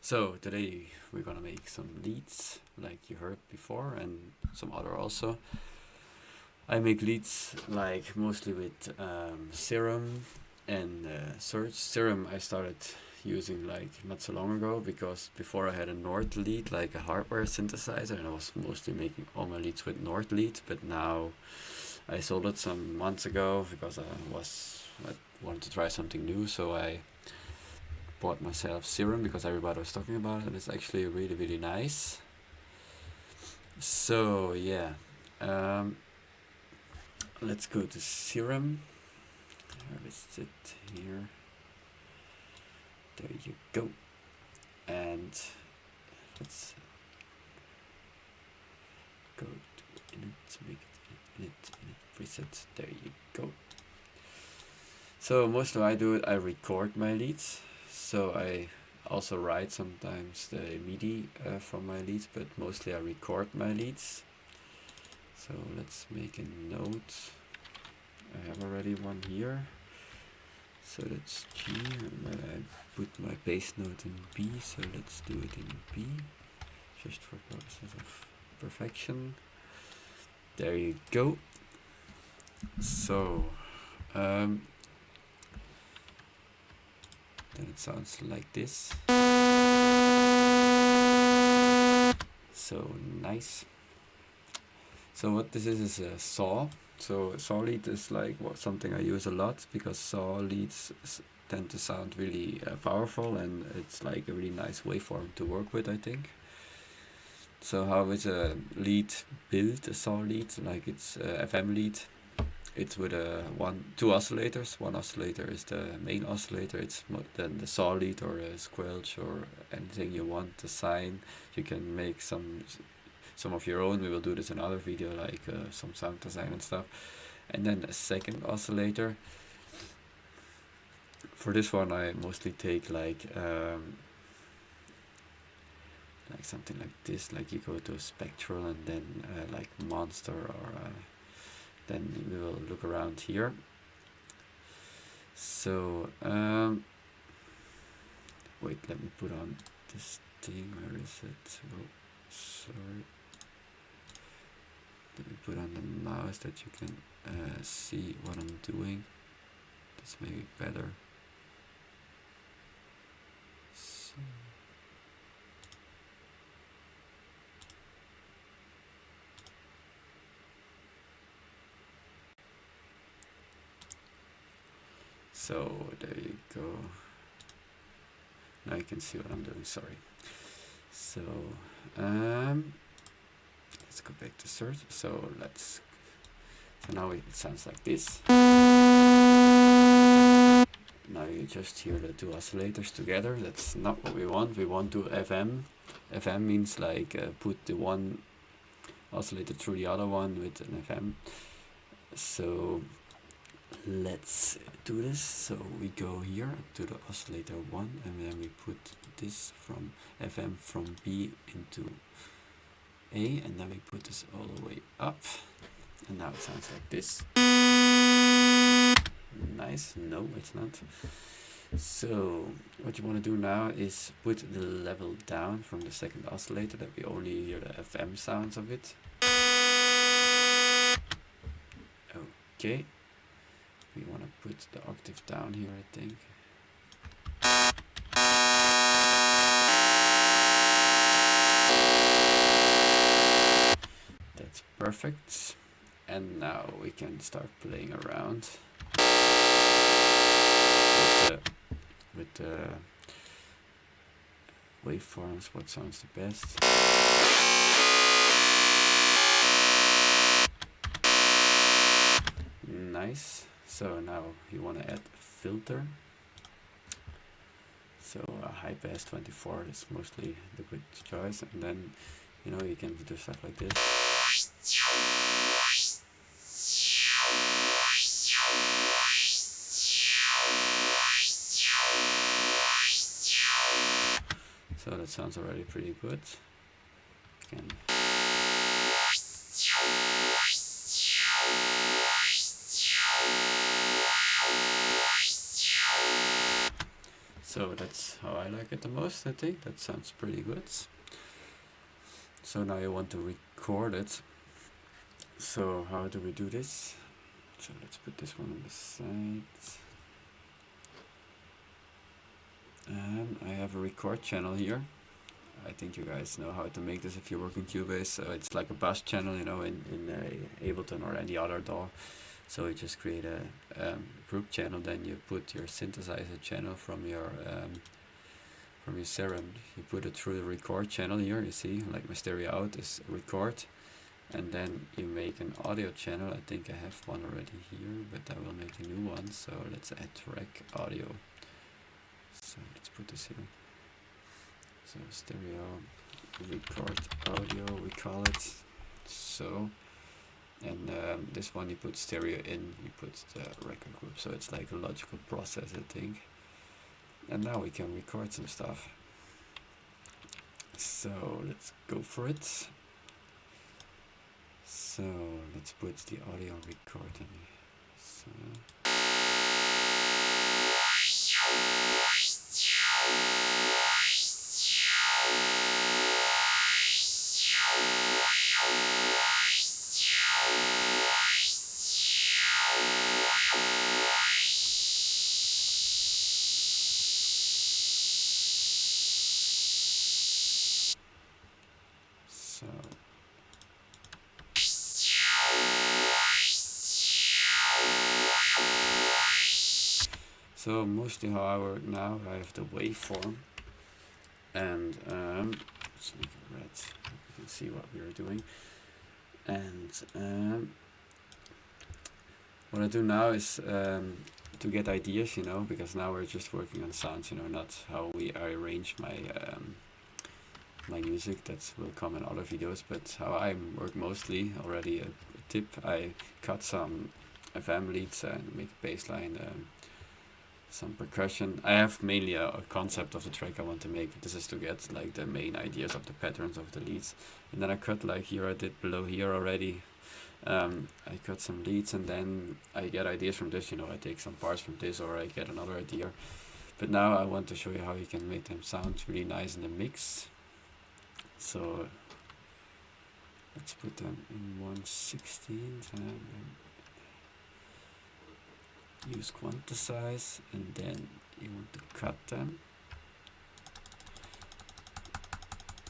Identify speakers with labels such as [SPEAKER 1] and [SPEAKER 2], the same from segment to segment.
[SPEAKER 1] So today we're gonna make some leads like you heard before and some other also. I make leads like mostly with Serum and Search. Serum I started using like not so long ago because before I had a Nord lead, like a hardware synthesizer, and I was mostly making all my leads with Nord lead, but now I sold it some months ago because I wanted to try something new, so I bought myself Serum because everybody was talking about it and it's actually really nice. So yeah, um, let's go to Serum. Where is it? Here. There you go. And let's go to init, make it init preset. There you go. So mostly I do it, I record my leads. So I also write sometimes the MIDI from my leads, but mostly I record my leads. So let's make a note. I have already one here. So that's G, and I put my bass note in B, so let's do it in B, just for purposes of perfection. There you go. So, then it sounds like this. So nice. So what this is a saw. So saw lead is like something I use a lot because saw leads tend to sound really powerful, and it's like a really nice waveform to work with, I think. So how is a lead built, a saw lead? Like it's a FM lead. It's with two oscillators. One oscillator is the main oscillator. It's then the saw lead or a squelch or anything you want, the sine. You can make some of your own. We will do this in another video, like some sound design and stuff. And then a second oscillator. For this one I mostly take like something like this, like you go to spectral and then like monster, or then we will look around here. So wait, let me put on this thing. Where is it? Oh, sorry. Let me put on the mouse that you can see what I'm doing. This may be better. So there you go. Now you can see what I'm doing, sorry. So let's go back to search. So now it sounds like this. Now you just hear the two oscillators together. That's not what we want. We want to FM. FM means like put the one oscillator through the other one with an FM. So let's do this. So we go here to the oscillator 1, and then we put this from FM from B into A, and then we put this all the way up, and now it sounds like this. Nice. No, it's not. So what you want to do now is put the level down from the second oscillator, that we only hear the FM sounds of it. Okay. We want to put the octave down here, I think. That's perfect. And now we can start playing around with the waveforms, what sounds the best. Nice. So now you want to add a filter. So a high pass 24 is mostly the good choice, and then you can do stuff like this. So that sounds already pretty good. Again. So that's how I like it the most, I think. That sounds pretty good. So now you want to record it. So how do we do this? So let's put this one on the side. And I have a record channel here. I think you guys know how to make this if you work in Cubase. So it's like a bus channel, you know, in Ableton or any other DAW. So you just create a group channel, then you put your synthesizer channel from your Serum. You put it through the record channel here, you see, like my stereo out is record. And then you make an audio channel. I think I have one already here, but I will make a new one. So let's add track audio. So let's put this here. So stereo, record audio, we call it. So, and this one you put stereo in, you put the record group. So it's like a logical process, I think. And now we can record some stuff. So let's go for it. So let's put the audio recording. So. So mostly how I work now, I have the waveform, and let's make it red so you can see what we are doing. And what I do now is to get ideas, you know, because now we're just working on sounds, you know, not how I arrange my my music. That will come in other videos, but how I work mostly. Already a tip: I cut some FM leads and make a bass line. Some percussion. I have mainly a concept of the track I want to make, but this is to get like the main ideas of the patterns of the leads. And then I cut, like here I did below here already, I cut some leads, and then I get ideas from this, you know, I take some parts from this, or I get another idea. But now I want to show you how you can make them sound really nice in the mix. So let's put them in 1/16 and use quantize, and then you want to cut them.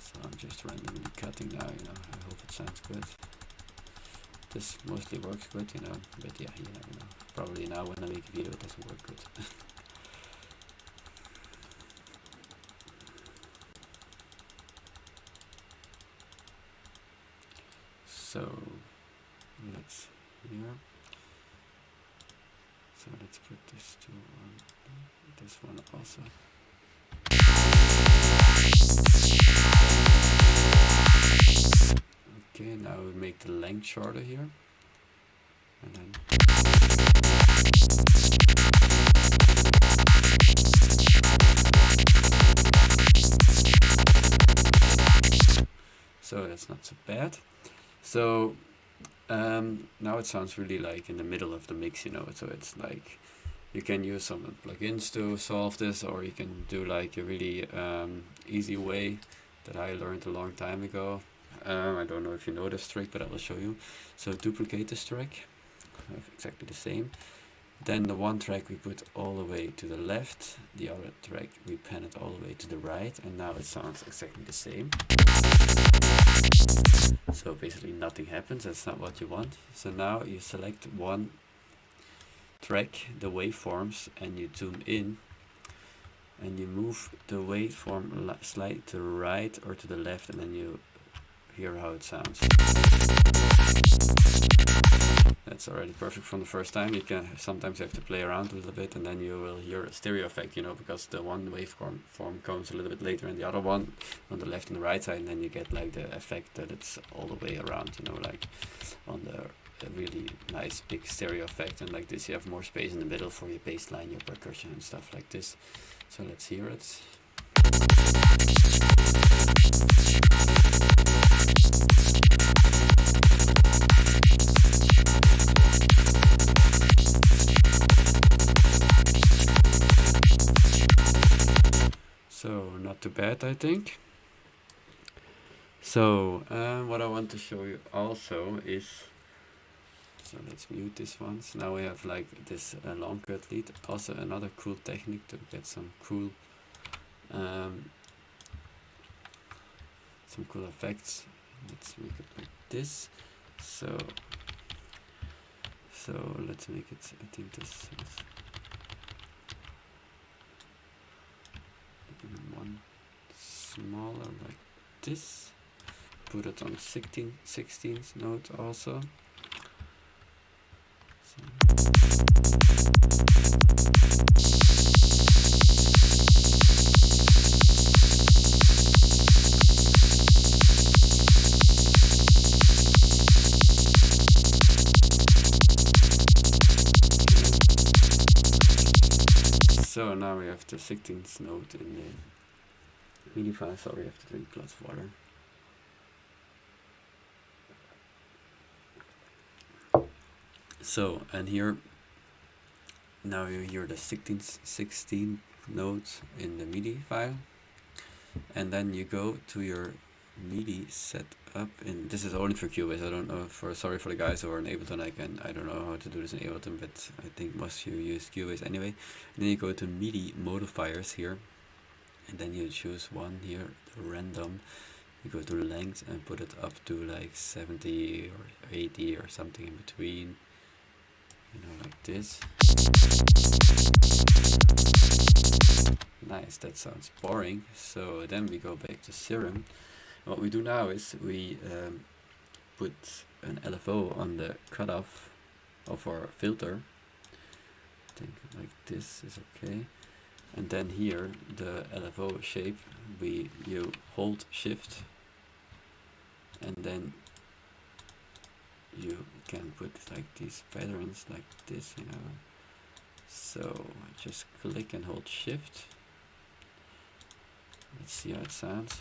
[SPEAKER 1] So I'm just randomly cutting now, you know, I hope it sounds good. This mostly works good, you know, but yeah, you never know. Probably now when I make a video it doesn't work good. So let's here. So let's put this to this one also. Okay, now we make the length shorter here. And then so that's not so bad. So now it sounds really like in the middle of the mix, you know, so it's like you can use some plugins to solve this, or you can do like a really easy way that I learned a long time ago. I don't know if you know this trick, but I will show you. So duplicate this track, exactly the same. Then the one track we put all the way to the left, the other track we pan it all the way to the right, and now it sounds exactly the same. So basically nothing happens, that's not what you want. So now you select one track, the waveforms, and you tune in, and you move the waveform slightly to the right or to the left, and then you hear how it sounds. That's already perfect from the first time. You can sometimes have to play around a little bit, and then you will hear a stereo effect, you know, because the one waveform comes a little bit later than the other one on the left and the right side, and then you get like the effect that it's all the way around, you know, like on the really nice big stereo effect. And like this you have more space in the middle for your bass line, your percussion and stuff like this. So let's hear it. So not too bad, I think. So what I want to show you also is, so let's mute this one. So now we have like this long cut lead. Also another cool technique to get some cool effects. Let's make it like this. So let's make it, I think this is even one smaller like this. Put it on 16th note also. So now we have the 16th note in the MIDI file. Sorry, I have to drink a glass of water. So, and here, now you hear the 16th note in the MIDI file. And then you go to your MIDI setup, and this is only for Cubase. I don't know, sorry for the guys who are in Ableton, I don't know how to do this in Ableton, but I think most of you use Cubase anyway. And then you go to MIDI modifiers here, and then you choose one here, the random. You go to length and put it up to like 70 or 80 or something in between, you know, like this. Nice, that sounds boring. So then we go back to Serum. What we do now is we put an LFO on the cutoff of our filter. I think like this is okay. And then here, the LFO shape, you hold shift, and then you can put like these patterns like this, you know. So just click and hold shift. Let's see how it sounds.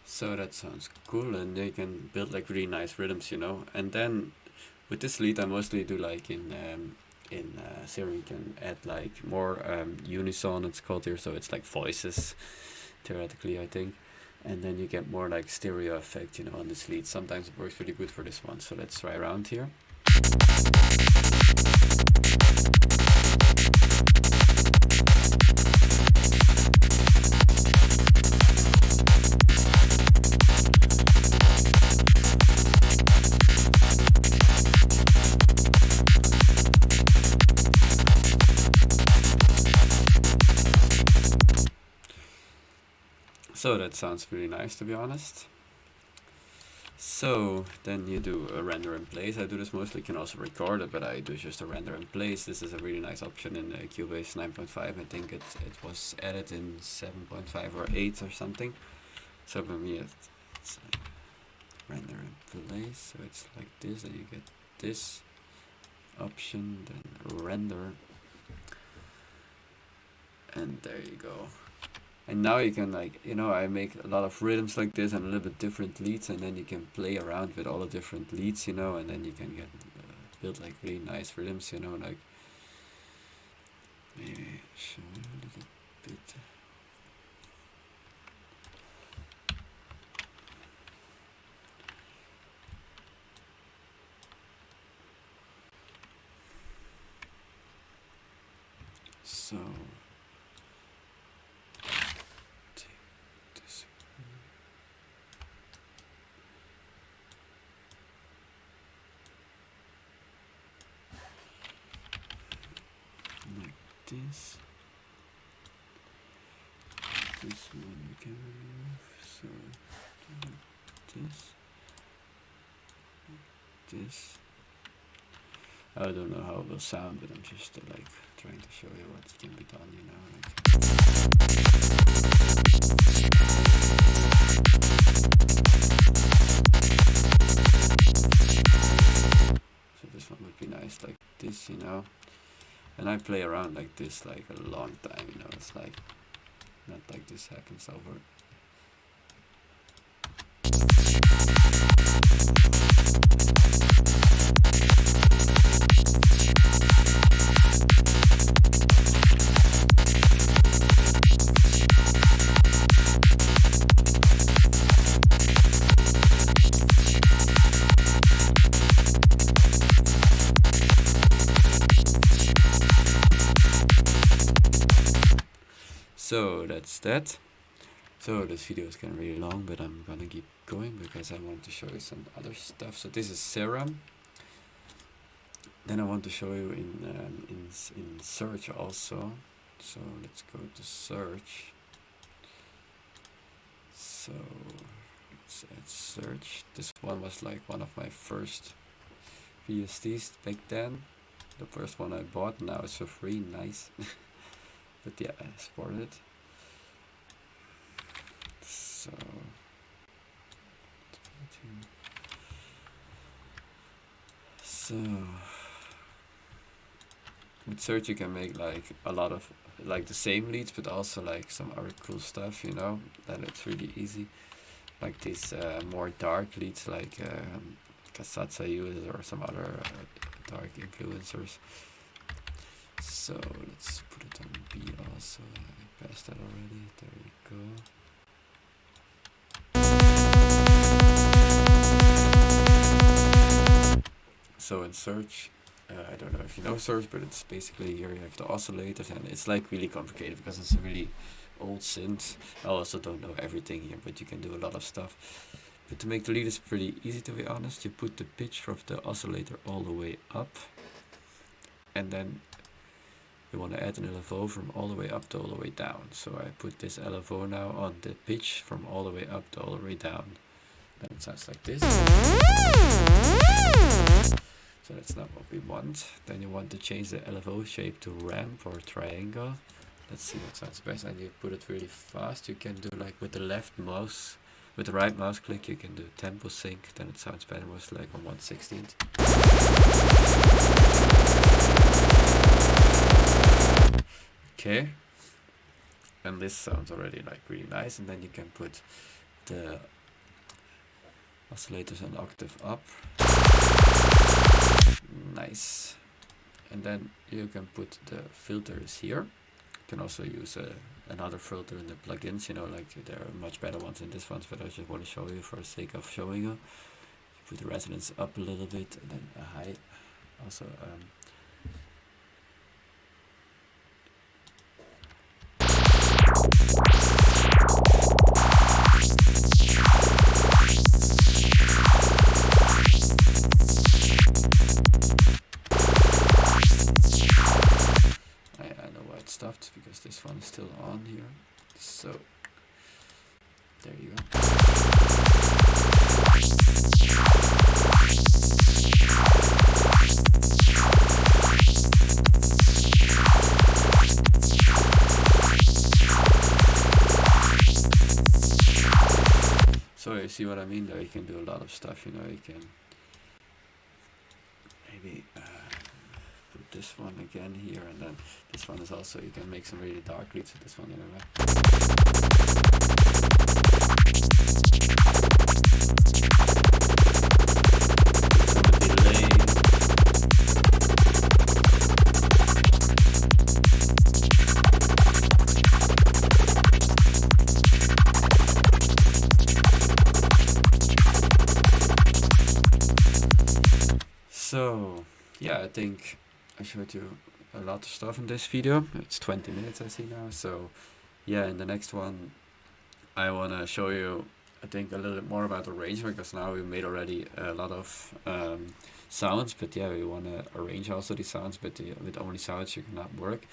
[SPEAKER 1] So that sounds cool, and they can build like really nice rhythms, you know. And then with this lead, I mostly do like in Serum, you can add like more unison, it's called here, so it's like voices, theoretically, I think. And then you get more like stereo effect, you know, on this lead. Sometimes it works really good for this one, so let's try around here. So that sounds really nice, to be honest. So then you do a render in place. I do this mostly, you can also record it, but I do just a render in place. This is a really nice option in Cubase 9.5. I think it was added in 7.5 or 8 or something. So for me it's render in place, so it's like this, and you get this option, then render, and there you go. And now you can, like, you know, I make a lot of rhythms like this and a little bit different leads, and then you can play around with all the different leads, you know, and then you can get build like really nice rhythms, you know, like maybe show you a little bit. So like this. This one we can remove. So this. I don't know how it will sound, but I'm just like trying to show you what can be done, you know. So this one would be nice like this, you know. And I play around like this like a long time, you know. It's like not like this happens over. So that's that. So this video is getting really long, but I'm gonna keep going because I want to show you some other stuff. So this is Serum. Then I want to show you in search also. So let's go to search. So let's add search. This one was like one of my first VSTs back then. The first one I bought. Now it's for free. Nice. But yeah, I support it. So with search you can make like a lot of like the same leads, but also like some other cool stuff, you know. Then it's really easy. Like these more dark leads, like Kasatsa uses or some other dark influencers. So let's put it on B also. I passed that already. There you go. So in search, I don't know if you know search, but it's basically here you have the oscillators, and it's like really complicated because it's a really old synth. I also don't know everything here, but you can do a lot of stuff. But to make the lead is pretty easy, to be honest. You put the pitch of the oscillator all the way up, and then you want to add an LFO from all the way up to all the way down. So I put this LFO now on the pitch from all the way up to all the way down. Then it sounds like this. So that's not what we want. Then you want to change the LFO shape to ramp or triangle. Let's see what sounds best. And you put it really fast. You can do like with the left mouse, with the right mouse click, you can do tempo sync. Then it sounds better, most like on 1/16. Okay, and this sounds already like really nice. And then you can put the oscillators an octave up. Nice. And then you can put the filters here. You can also use another filter in the plugins, you know, like there are much better ones than this ones, but I just want to show you for the sake of showing you. You put the resonance up a little bit, and then a high. Also stopped because this one is still on here. So there you go. So you see what I mean there? You can do a lot of stuff, you know. You can maybe put this one again here, and then this one is also, you can make some really dark leads with this one, you know. So yeah, I think I showed you a lot of stuff in this video. It's 20 minutes I see now. So yeah, in the next one I want to show you, I think, a little bit more about arrangement, because now we made already a lot of sounds, but yeah, we want to arrange also these sounds, but with only sounds you cannot work.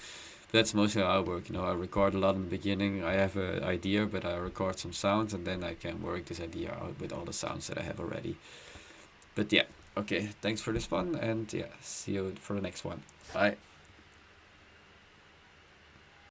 [SPEAKER 1] That's mostly how I work. I record a lot in the beginning. I have an idea, but I record some sounds, and then I can work this idea out with all the sounds that I have already. But yeah, okay. Thanks for this one, and yeah, see you for the next one. Bye.